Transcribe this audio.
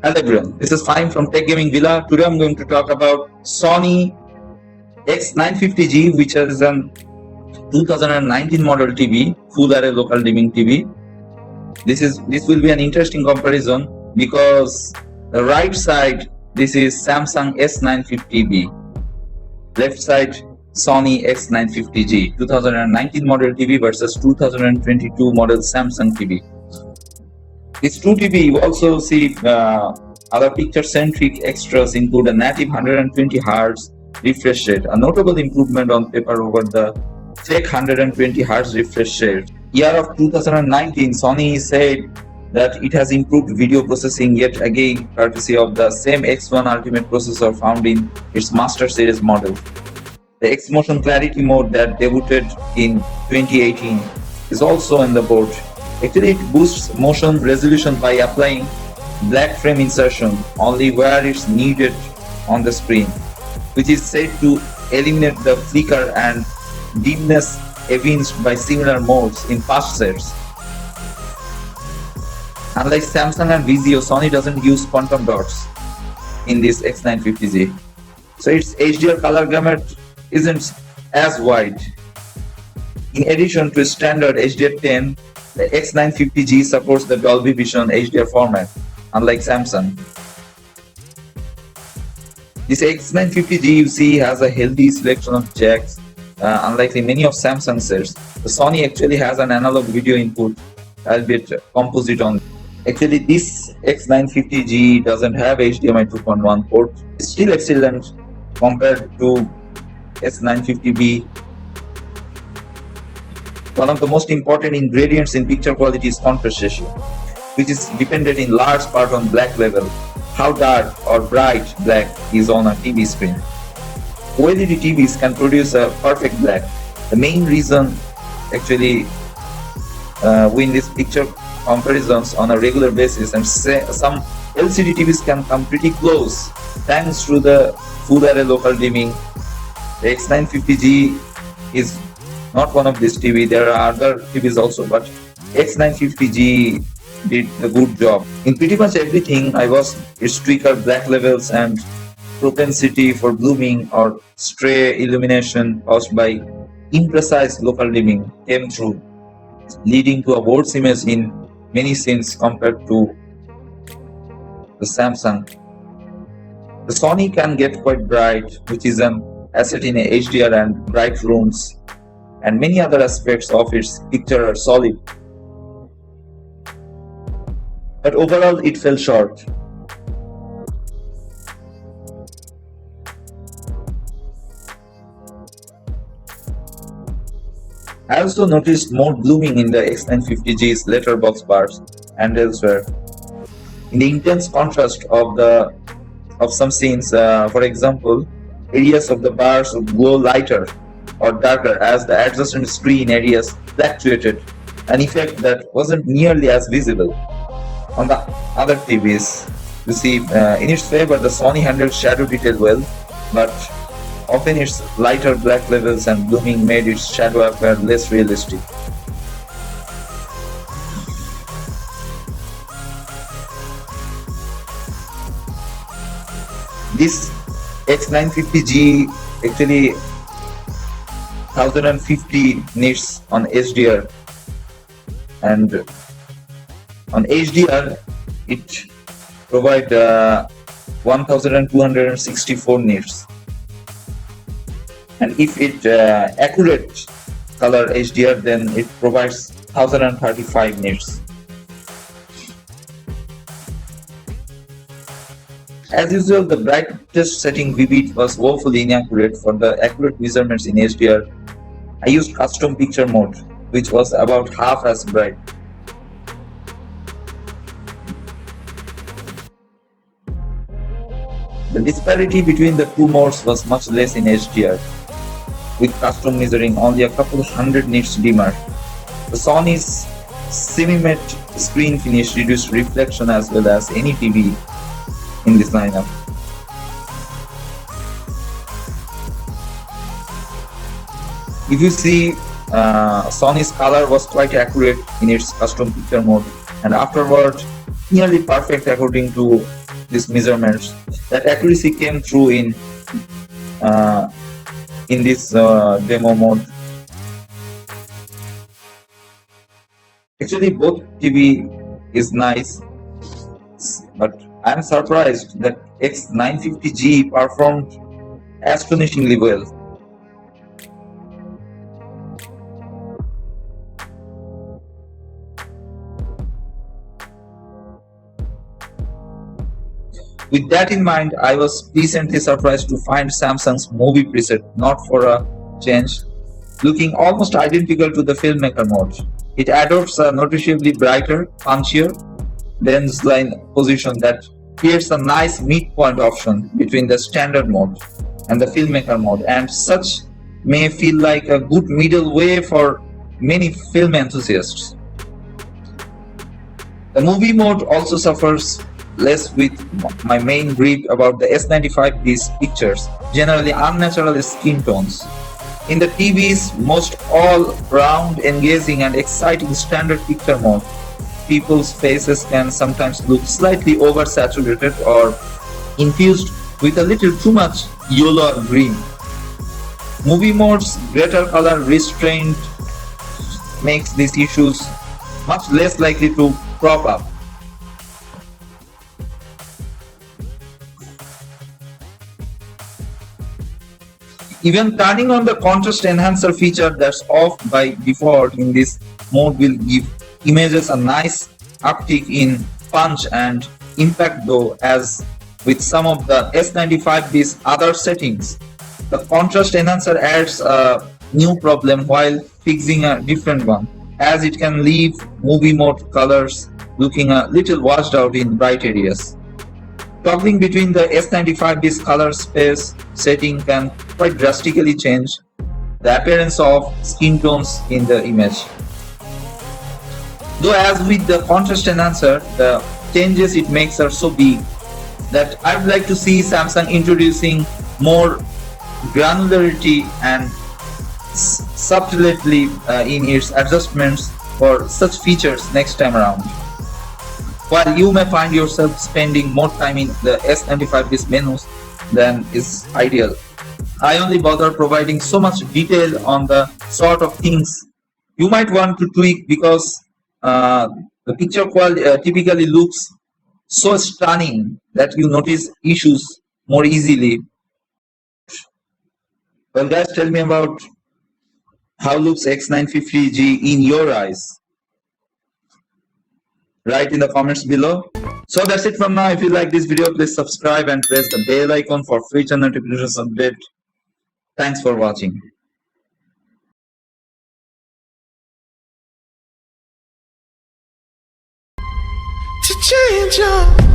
Hello everyone, this is Fine from Tech Gaming Villa. Today I'm going to talk about Sony X95G, which is an 2019 model TV, full array local dimming TV. This will be an interesting comparison because the right side this is Samsung S95B, left side Sony X95G, 2019 model TV versus 2022 model Samsung TV. This true TV, you also see other picture-centric extras include a native 120 Hz refresh rate, a notable improvement on paper over the fake 120 Hz refresh rate. Year of 2019, Sony said that it has improved video processing yet again, courtesy of the same X1 Ultimate processor found in its Master Series model. The X-Motion Clarity mode that debuted in 2018 is also on the board. Actually, it boosts motion resolution by applying black frame insertion only where it's needed on the screen, which is said to eliminate the flicker and dimness evinced by similar modes in past sets. Unlike Samsung and Vizio, Sony doesn't use quantum dots in this X95G, so its HDR color gamut isn't as wide. In addition to standard HDR10, the X95G supports the Dolby Vision HDR format, unlike Samsung. This X95G you see has a healthy selection of jacks, unlike many of Samsung sets. The Sony actually has an analog video input, albeit composite only. Actually, this X95G doesn't have HDMI 2.1 port. It's still excellent compared to S950B. One of the most important ingredients in picture quality is contrast ratio, which is dependent in large part on black level, how dark or bright black is on a TV screen. OLED TVs can produce a perfect black. The main reason actually win these picture comparisons on a regular basis, and some LCD TVs can come pretty close thanks to the full array local dimming. The X950G is not one of these TV. There are other TVs also, but X950G did a good job. In pretty much everything, its tweaker black levels and propensity for blooming or stray illumination caused by imprecise local dimming came through, leading to a worse image in many scenes compared to the Samsung. The Sony can get quite bright, which is an asset in HDR and bright rooms, and many other aspects of its picture are solid. But overall, it fell short. I also noticed more blooming in the X950G's letterbox bars and elsewhere. In the intense contrast of some scenes, for example, areas of the bars would glow lighter or darker as the adjacent screen areas fluctuated, an effect that wasn't nearly as visible on the other TVs. You see, in its favor, the Sony handled shadow detail well, but often its lighter black levels and blooming made its shadow appear less realistic. This X950G actually 1050 nits on HDR, and on HDR it provides 1264 nits, and if it accurate color HDR, then it provides 1035 nits. As usual, the brightest setting Vivid was woefully inaccurate. For the accurate measurements in HDR, I used custom picture mode, which was about half as bright. The disparity between the two modes was much less in HDR, with custom measuring only a couple hundred nits dimmer. The Sony's semi-matte screen finish reduced reflection as well as any TV in this lineup. If you see, Sony's color was quite accurate in its custom picture mode, and afterward nearly perfect according to these measurements. That accuracy came through in this demo mode. Actually, both TV is nice, but I'm surprised that X950G performed astonishingly well. With that in mind, I was pleasantly surprised to find Samsung's movie preset, not for a change, looking almost identical to the filmmaker mode. It adopts a noticeably brighter, punchier lens line position that creates a nice midpoint option between the standard mode and the filmmaker mode, and such may feel like a good middle way for many film enthusiasts. The movie mode also suffers less with my main gripe about the S95B's pictures, generally unnatural skin tones. In the TV's most all-round engaging and exciting standard picture mode, people's faces can sometimes look slightly oversaturated or infused with a little too much yellow or green. Movie mode's greater color restraint makes these issues much less likely to crop up. Even turning on the contrast enhancer feature that's off by default in this mode will give images a nice uptick in punch and impact, though as with some of the S95B's other settings, the contrast enhancer adds a new problem while fixing a different one, as it can leave movie mode colors looking a little washed out in bright areas. Toggling between the S95B's color space setting can quite drastically change the appearance of skin tones in the image. Though as with the contrast enhancer, the changes it makes are so big that I'd like to see Samsung introducing more granularity and subtlety in its adjustments for such features next time around. While you may find yourself spending more time in the S95B's menus than is ideal, I only bother providing so much detail on the sort of things you might want to tweak because the picture quality typically looks so stunning that you notice issues more easily. Well, guys, tell me about how looks X950G in your eyes. Write in the comments below. So that's it from now. If you like this video, please subscribe and press the bell icon for future notifications update. Thanks for watching. To change your